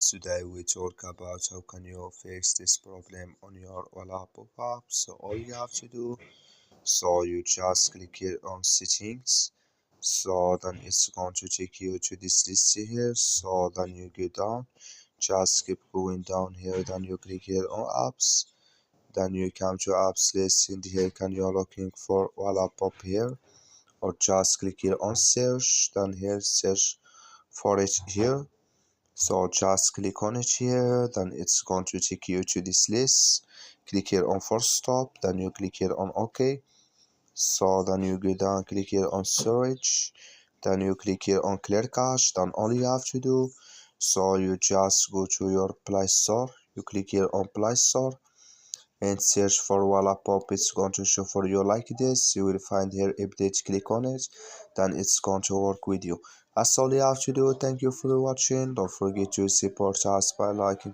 Today we talk about how can you fix this problem on your Wallapop app. So all you have to do, so you just click here on settings. So then it's going to take you to this list here. So then you go down, just keep going down here. Then you click here on apps. Then you come to apps list, and here can you looking for Wallapop here, or just click here on search. Then here search for it here. So just click on it here, then it's going to take you to this list. Click here on force stop, then you click here on OK. So then you go down, click here on storage, then you click here on clear cache. Then all you have to do, so you just go to your Play Store, you click here on Play Store and search for Wallapop. It's going to show for you like this. You will find here update, click on it, then it's going to work with you. That's all you have to do. Thank you for watching. Don't forget to support us by liking.